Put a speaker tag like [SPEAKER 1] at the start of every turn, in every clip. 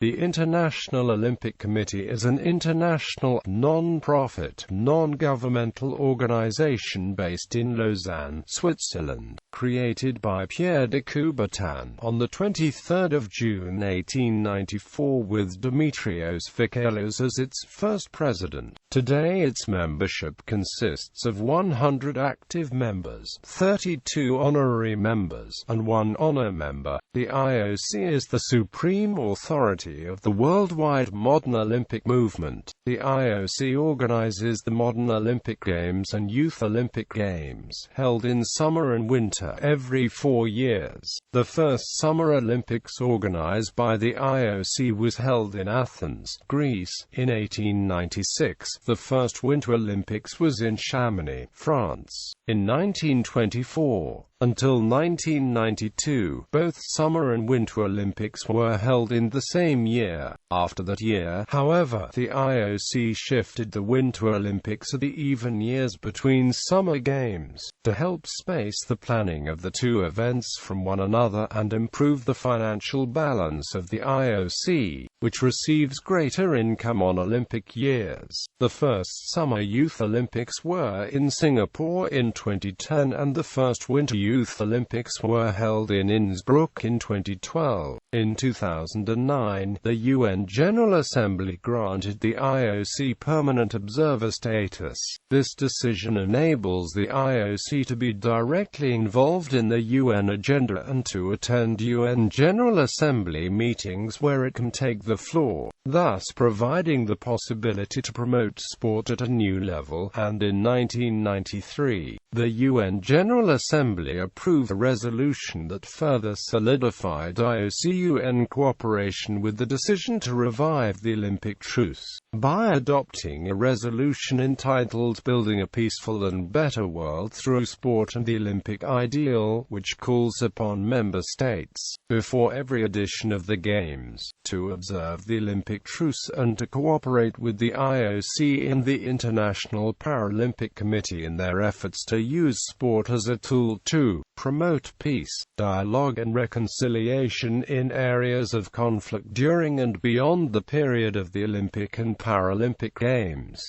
[SPEAKER 1] The International Olympic Committee is an international, non-profit, non-governmental organization based in Lausanne, Switzerland, created by Pierre de Coubertin on 23 June 1894 with Demetrios Vikelos as its first president. Today its membership consists of 100 active members, 32 honorary members, and 1 honor member. The IOC is the supreme authority of the worldwide modern Olympic movement. The IOC organizes the Modern Olympic Games and Youth Olympic Games, held in summer and winter every 4 years. The first Summer Olympics organized by the IOC was held in Athens, Greece, in 1896. The first Winter Olympics was in Chamonix, France, in 1924. Until 1992, both Summer and Winter Olympics were held in the same year. After that year, however, the IOC shifted the Winter Olympics to the even years between Summer Games, to help space the planning of the two events from one another and improve the financial balance of the IOC, which receives greater income on Olympic years. The first Summer Youth Olympics were in Singapore in 2010 and the first Winter Youth Olympics were held in Innsbruck in 2012. In 2009, the UN General Assembly granted the IOC permanent observer status. This decision enables the IOC to be directly involved in the UN agenda and to attend UN General Assembly meetings where it can take the floor, thus providing the possibility to promote sport at a new level. And in 1993, the UN General Assembly approved a resolution that further solidified IOC-UN cooperation with the decision to revive the Olympic truce, by adopting a resolution entitled Building a Peaceful and Better World Through Sport and the Olympic Ideal, which calls upon member states, before every edition of the Games, to observe the Olympic truce and to cooperate with the IOC and the International Paralympic Committee in their efforts to use sport as a tool to promote peace, dialogue and reconciliation in areas of conflict during and beyond the period of the Olympic and Paralympic Games.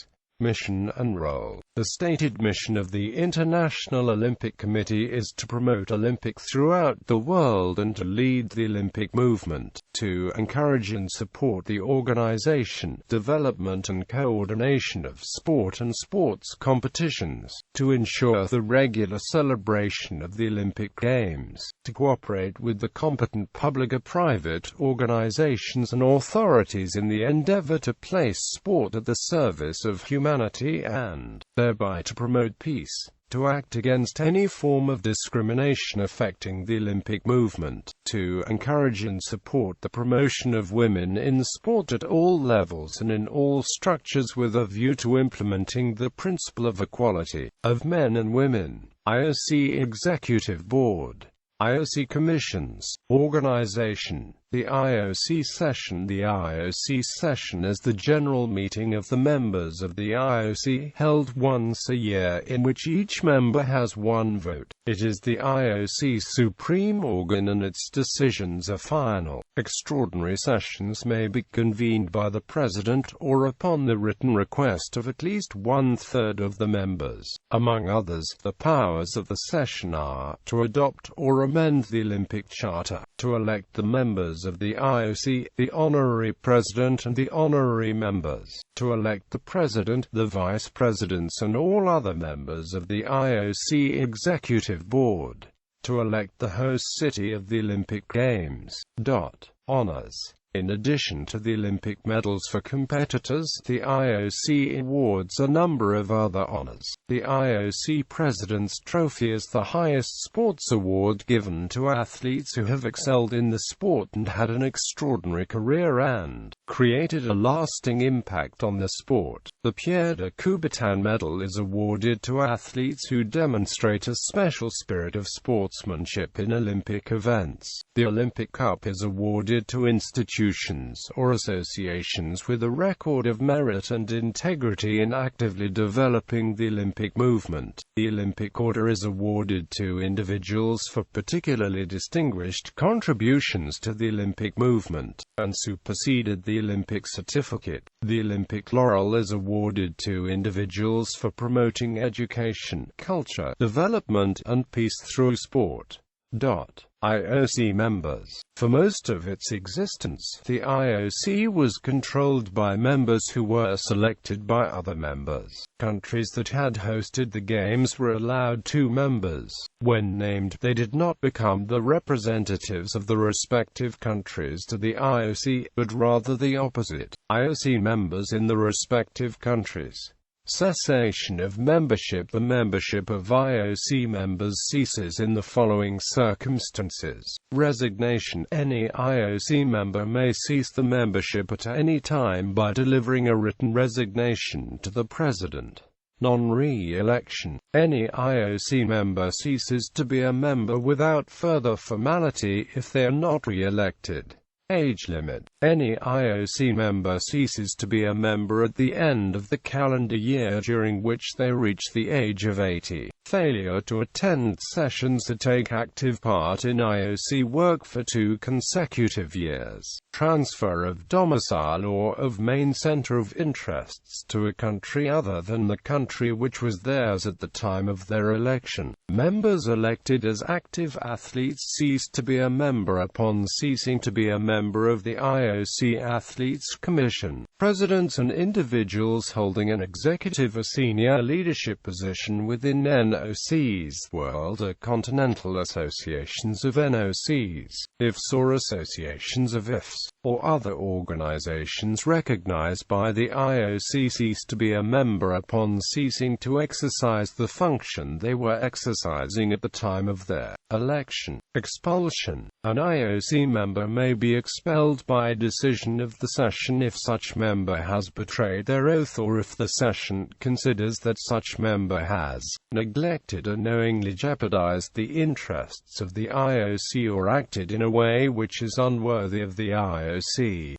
[SPEAKER 1] Mission and role. The stated mission of the International Olympic Committee is to promote Olympic throughout the world and to lead the Olympic movement, to encourage and support the organization, development and coordination of sport and sports competitions, to ensure the regular celebration of the Olympic Games, to cooperate with the competent public or private organizations and authorities in the endeavor to place sport at the service of humanity and, thereby to promote peace, to act against any form of discrimination affecting the Olympic movement, to encourage and support the promotion of women in sport at all levels and in all structures with a view to implementing the principle of equality of men and women. IOC Executive Board. IOC Commissions. Organization. The IOC session. The IOC session is the general meeting of the members of the IOC, held once a year, in which each member has one vote. It is the IOC's supreme organ and its decisions are final. Extraordinary sessions may be convened by the President or upon the written request of at least 1/3 of the members. Among others, the powers of the session are to adopt or amend the Olympic Charter, to elect the members of the IOC, the honorary president and the honorary members, to elect the president, the vice presidents and all other members of the IOC Executive Board, to elect the host city of the Olympic Games. Honors. In addition to the Olympic medals for competitors, the IOC awards a number of other honors. The IOC President's Trophy is the highest sports award given to athletes who have excelled in the sport and had an extraordinary career and created a lasting impact on the sport. The Pierre de Coubertin Medal is awarded to athletes who demonstrate a special spirit of sportsmanship in Olympic events. The Olympic Cup is awarded to institutions institutions or associations with a record of merit and integrity in actively developing the Olympic movement. The Olympic Order is awarded to individuals for particularly distinguished contributions to the Olympic movement, and superseded the Olympic certificate. The Olympic Laurel is awarded to individuals for promoting education, culture, development, and peace through sport. IOC members. For most of its existence, the IOC was controlled by members who were selected by other members. Countries that had hosted the Games were allowed 2 members. When named, they did not become the representatives of the respective countries to the IOC, but rather the opposite. IOC members in the respective countries. Cessation of membership. The membership of IOC members ceases in the following circumstances. Resignation. Any IOC member may cease the membership at any time by delivering a written resignation to the President. Non-re-election. Any IOC member ceases to be a member without further formality if they are not re-elected. Age limit. Any IOC member ceases to be a member at the end of the calendar year during which they reach the age of 80. Failure to attend sessions or take active part in IOC work for 2 consecutive years. Transfer of domicile or of main center of interests to a country other than the country which was theirs at the time of their election. Members elected as active athletes cease to be a member upon ceasing to be a member of the IOC Athletes Commission. Presidents and individuals holding an executive or senior leadership position within NOCs, World or Continental Associations of NOCs, IFs or Associations of IFs, or other organizations recognized by the IOC cease to be a member upon ceasing to exercise the function they were exercising at the time of their election. Expulsion. An IOC member may be expelled by decision of the session if such member has betrayed their oath or if the session considers that such member has neglected or knowingly jeopardized the interests of the IOC or acted in a way which is unworthy of the IOC.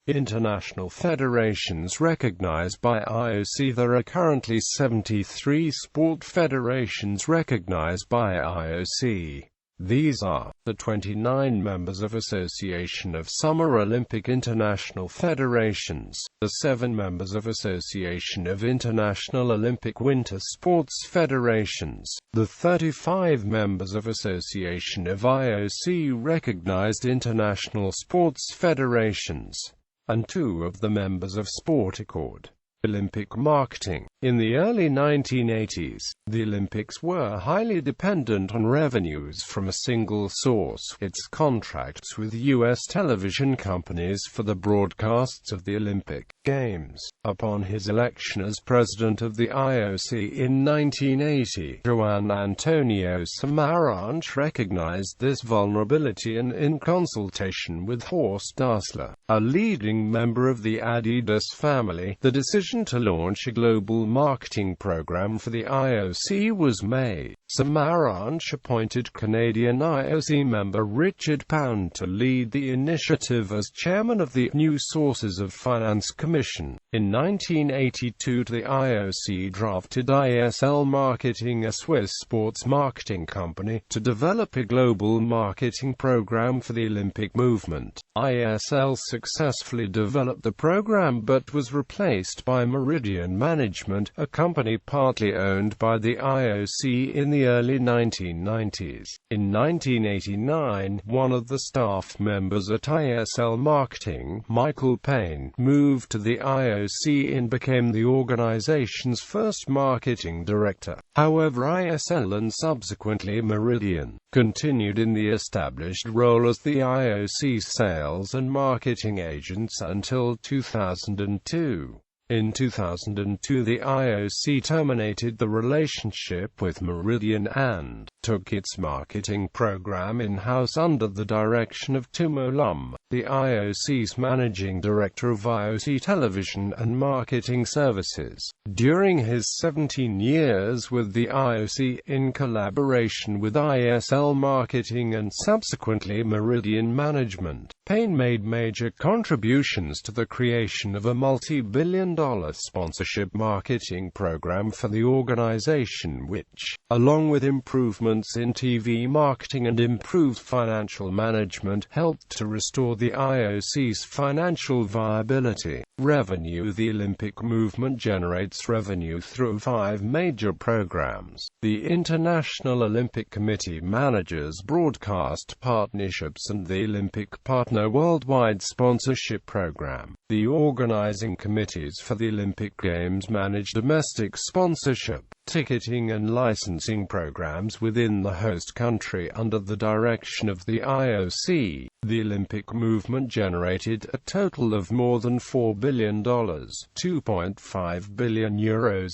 [SPEAKER 1] International federations recognized by IOC. There are currently 73 sport federations recognized by IOC. These are the 29 members of Association of Summer Olympic International Federations, the 7 members of Association of International Olympic Winter Sports Federations, the 35 members of Association of IOC recognized international sports federations, and 2 of the members of Sport Accord. Olympic marketing. In the early 1980s, the Olympics were highly dependent on revenues from a single source, its contracts with U.S. television companies for the broadcasts of the Olympic Games. Upon his election as president of the IOC in 1980, Juan Antonio Samaranch recognized this vulnerability and, in consultation with Horst Dassler, a leading member of the Adidas family, the decision to launch a global marketing program for the IOC was made. Samaranch appointed Canadian IOC member Richard Pound to lead the initiative as chairman of the New Sources of Finance Commission. In 1982, the IOC drafted ISL Marketing, a Swiss sports marketing company, to develop a global marketing program for the Olympic movement. ISL successfully developed the program but was replaced by Meridian Management, a company partly owned by the IOC in the early 1990s. In 1989, one of the staff members at ISL Marketing, Michael Payne, moved to the IOC and became the organization's first marketing director. However, ISL and subsequently Meridian continued in the established role as the IOC sales and marketing agents until 2002. In 2002, the IOC terminated the relationship with Meridian and took its marketing program in-house under the direction of Timo Lum, the IOC's managing director of IOC Television and Marketing Services. During his 17 years with the IOC, in collaboration with ISL Marketing and subsequently Meridian Management, Payne made major contributions to the creation of a multi-billion-dollar sponsorship marketing program for the organization which, along with improvements in TV marketing and improved financial management, helped to restore the IOC's financial viability. Revenue. The Olympic movement generates revenue through 5 major programs. The International Olympic Committee manages broadcast partnerships and the Olympic Partner Worldwide Sponsorship Program. The organizing committees for the Olympic Games manage domestic sponsorship, ticketing and licensing programs within the host country under the direction of the IOC. The Olympic movement generated a total of more than $4 billion, €2.5 billion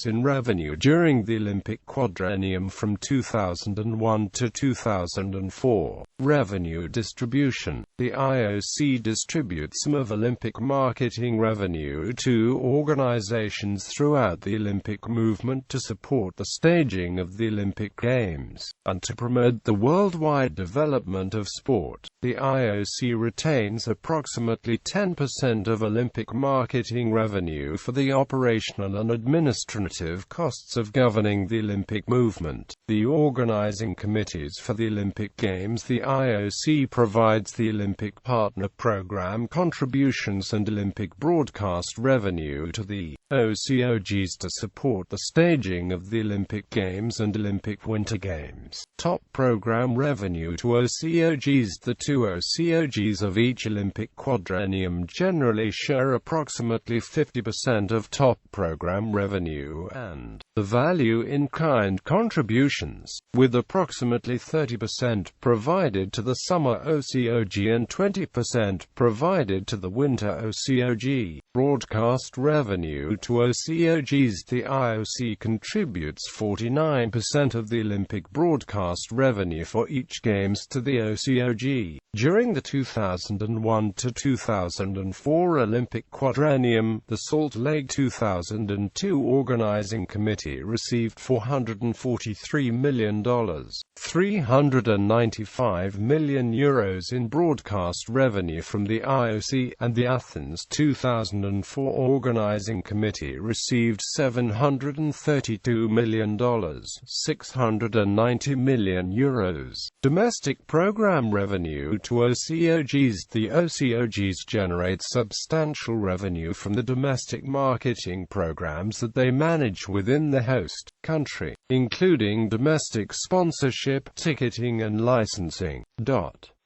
[SPEAKER 1] in revenue during the Olympic quadrennium from 2001 to 2004. Revenue distribution. The IOC distributes some of Olympic marketing revenue to organizations throughout the Olympic movement to support the staging of the Olympic Games, and to promote the worldwide development of sport. The IOC retains approximately 10% of Olympic marketing revenue for the operational and administrative costs of governing the Olympic movement. The organizing committees for the Olympic Games. The IOC provides the Olympic Partner Program contributions and Olympic broadcast revenue to the OCOGs to support the staging of the Olympic Games and Olympic Winter Games. Top program revenue to OCOGs. The 2 OCOGs of each Olympic quadrennium generally share approximately 50% of top program revenue and the value-in-kind contributions, with approximately 30% provided to the Summer OCOG and 20% provided to the Winter OCOG. Broadcast revenue to OCOGs. The IOC contributes 49% of the Olympic broadcast revenue for each Games to the OCOG. During the 2001 to 2004 Olympic quadrennium, the Salt Lake 2002 Organizing Committee received €443 million, €395 million in broadcast revenue from the IOC, and the Athens 2004 Organizing Committee received €732 million, €690 million. Domestic program revenue to OCOGs. The OCOGs generate substantial revenue from the domestic marketing programs that they manage within the host country, including domestic sponsorship, ticketing and licensing.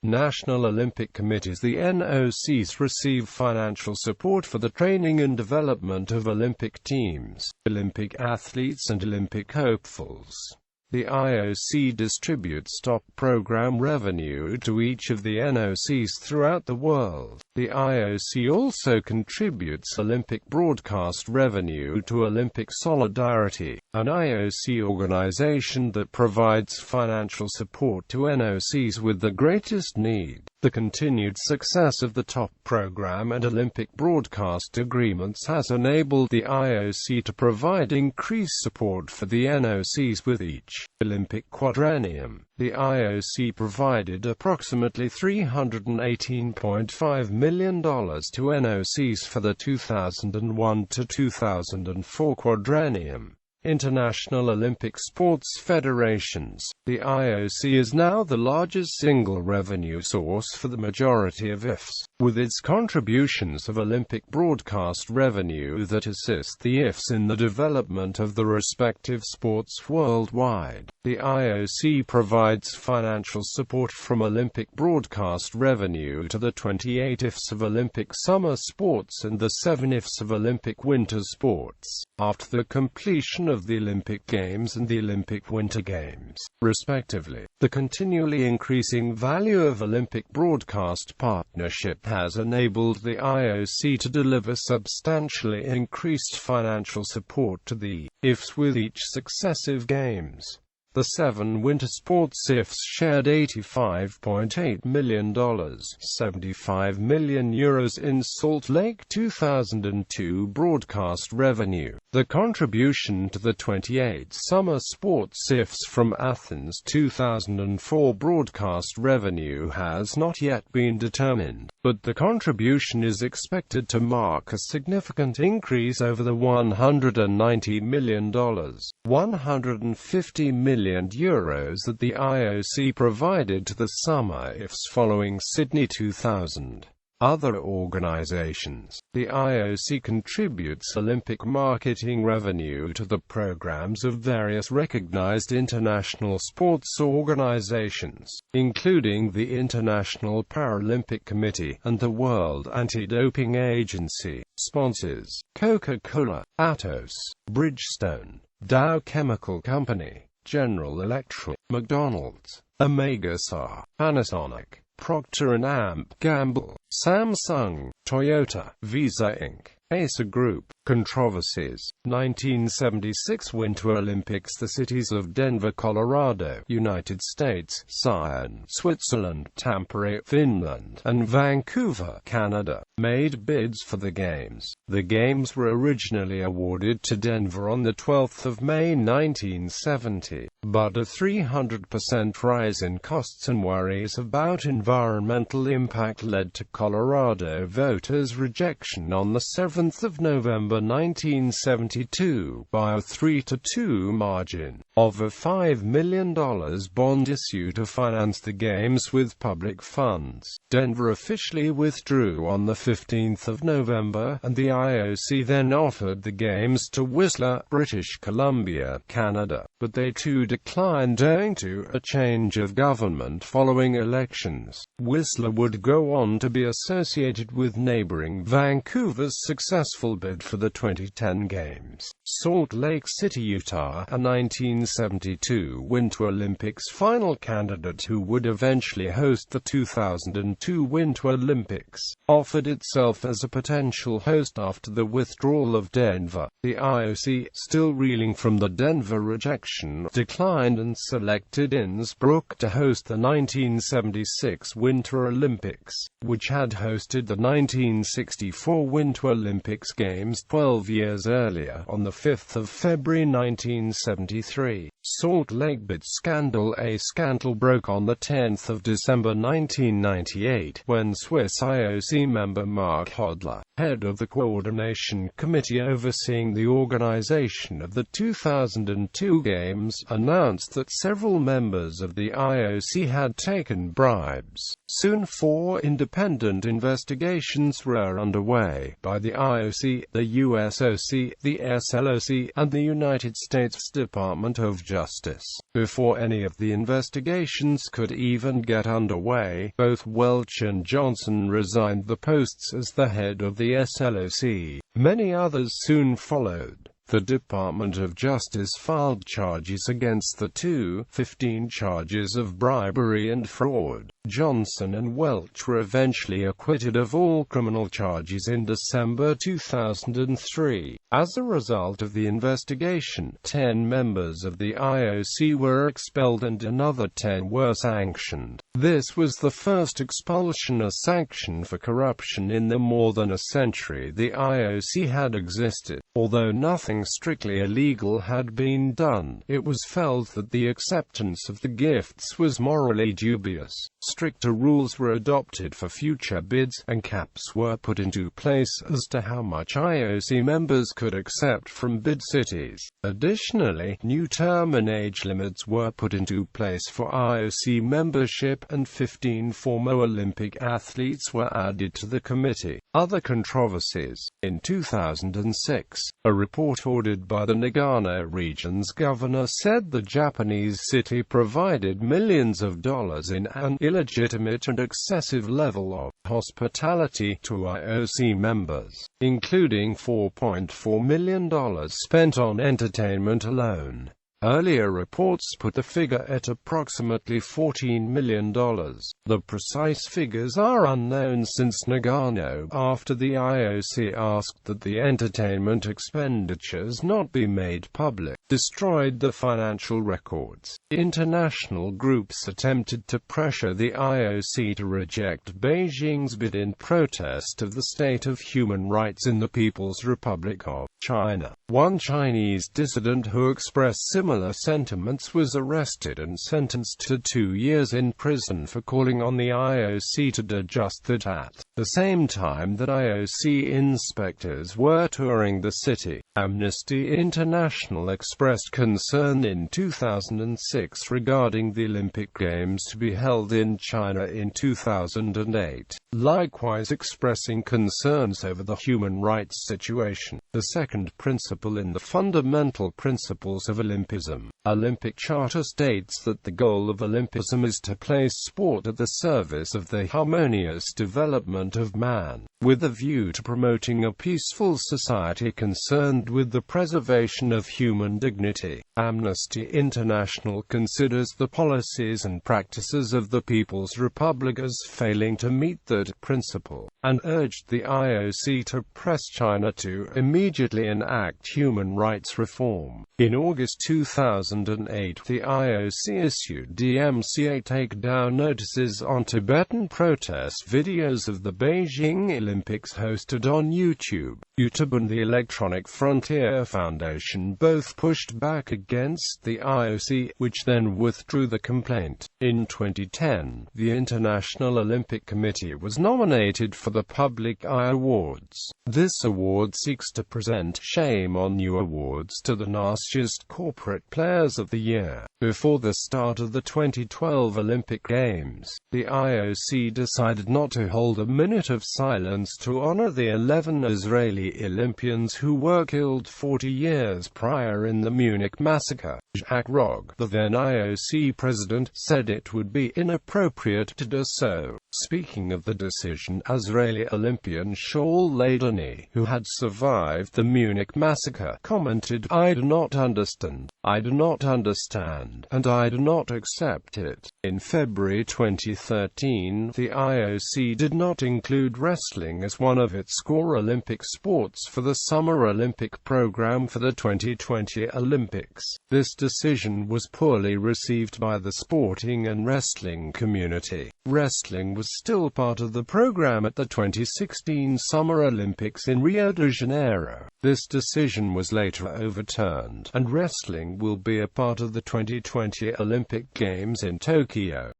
[SPEAKER 1] National Olympic Committees. The NOCs receive financial support for the training and development of Olympic teams, Olympic athletes and Olympic hopefuls. The IOC distributes top program revenue to each of the NOCs throughout the world. The IOC also contributes Olympic broadcast revenue to Olympic Solidarity, an IOC organization that provides financial support to NOCs with the greatest need. The continued success of the top program and Olympic broadcast agreements has enabled the IOC to provide increased support for the NOCs with each Olympic quadrennium. The IOC provided approximately $318.5 million to NOCs for the 2001 to 2004 quadrennium. International Olympic Sports Federations. The IOC is now the largest single revenue source for the majority of IFs, with its contributions of Olympic broadcast revenue that assist the IFs in the development of the respective sports worldwide. The IOC provides financial support from Olympic broadcast revenue to the 28 IFs of Olympic summer sports and the 7 IFs of Olympic winter sports, after the completion of the Olympic Games and the Olympic Winter Games, respectively. The continually increasing value of Olympic broadcast partnership has enabled the IOC to deliver substantially increased financial support to the IFs with each successive Games. The 7 winter sports IFs shared $85.8 million, €75 million in Salt Lake 2002 broadcast revenue. The contribution to the 28 summer sports IFs from Athens 2004 broadcast revenue has not yet been determined, but the contribution is expected to mark a significant increase over the $190 million, €150 million that the IOC provided to the summer IFs following Sydney 2000. Other organizations. The IOC contributes Olympic marketing revenue to the programs of various recognized international sports organizations, including the International Paralympic Committee and the World Anti-Doping Agency. Sponsors: Coca-Cola, Atos, Bridgestone, Dow Chemical Company, General Electric, McDonald's, Omegastar, Panasonic, Procter & Gamble, Samsung, Toyota, Visa Inc., Acer Group. Controversies. 1976 Winter Olympics. The cities of Denver, Colorado, United States, Sion, Switzerland, Tampere, Finland, and Vancouver, Canada, made bids for the Games. The Games were originally awarded to Denver on 12 May 1970, but a 300% rise in costs and worries about environmental impact led to Colorado voters' rejection on 7 November 1972, by a 3-2 margin, of a $5 million bond issue to finance the Games with public funds. Denver officially withdrew on 15 November, and the IOC then offered the Games to Whistler, British Columbia, Canada, but they too declined owing to a change of government following elections. Whistler would go on to be associated with neighboring Vancouver's successful bid for the 2010 Games. Salt Lake City, Utah, a 1972 Winter Olympics final candidate who would eventually host the 2002 Winter Olympics, offered itself as a potential host after the withdrawal of Denver. The IOC, still reeling from the Denver rejection, declined and selected Innsbruck to host the 1976 Winter Olympics, which had hosted the 1964 Winter Olympics Games 12 years earlier on 5 February 1973. Salt Lake bid scandal. A scandal broke on 10 December 1998, when Swiss IOC member Mark Hodler, head of the Coordination Committee overseeing the organization of the 2002 Games, announced that several members of the IOC had taken bribes. Soon 4 independent investigations were underway by the IOC, the USOC, the SLOC, and the United States Department of Justice. Before any of the investigations could even get underway, both Welch and Johnson resigned the posts as the head of the SLOC. Many others soon followed. The Department of Justice filed charges against the two, 15 charges of bribery and fraud. Johnson and Welch were eventually acquitted of all criminal charges in December 2003. As a result of the investigation, 10 members of the IOC were expelled and another 10 were sanctioned. This was the first expulsion or sanction for corruption in the more than a century the IOC had existed. Although nothing strictly illegal had been done, it was felt that the acceptance of the gifts was morally dubious. Stricter rules were adopted for future bids, and caps were put into place as to how much IOC members could accept from bid cities. Additionally, new term and age limits were put into place for IOC membership, and 15 former Olympic athletes were added to the committee. Other controversies. In 2006, a report ordered by the Nagano region's governor said the Japanese city provided millions of dollars in an illegitimate and excessive level of hospitality to IOC members, including $4.4 million spent on entertainment alone. Earlier reports put the figure at approximately $14 million. The precise figures are unknown since Nagano, after the IOC asked that the entertainment expenditures not be made public, destroyed the financial records. International groups attempted to pressure the IOC to reject Beijing's bid in protest of the state of human rights in the People's Republic of China. One Chinese dissident who expressed similar sentiments was arrested and sentenced to 2 years in prison for calling on the IOC to adjust that at the same time that IOC inspectors were touring the city. Amnesty International expressed concern in 2006 regarding the Olympic Games to be held in China in 2008, likewise expressing concerns over the human rights situation. The second principle in the fundamental principles of Olympism. Olympic Charter states that the goal of Olympism is to place sport at the service of the harmonious development of man, with a view to promoting a peaceful society concerned with the preservation of human dignity. Amnesty International considers the policies and practices of the People's Republic as failing to meet that principle, and urged the IOC to press China to immediately enact human rights reform. In August 2008, the IOC issued DMCA takedown notices on Tibetan protest videos of the Beijing Olympics hosted on YouTube. YouTube and the Electronic Frontier Foundation both pushed back against the IOC, which then withdrew the complaint. In 2010, the International Olympic Committee was nominated for the Public Eye Awards. This award seeks to present Shame on You awards to the nastiest corporate players of the year. Before the start of the 2012 Olympic Games, the IOC decided not to hold a minute of silence to honor the 11 Israeli Olympians who were killed 40 years prior in the Munich massacre. Jacques Rogge, the then IOC president, said it would be inappropriate to do so. Speaking of the decision, Israeli Olympian Shaul Ladany, who had survived the Munich massacre, commented, "I do not understand, I do not understand, and I do not accept it." In February 2013, the IOC did not include wrestling as one of its core Olympic sports for the Summer Olympic program for the 2020 Olympics. This decision was poorly received by the sporting and wrestling community. Wrestling was still part of the program at the 2016 Summer Olympics in Rio de Janeiro. This decision was later overturned, and wrestling will be a part of the 2020 Olympic Games in Tokyo.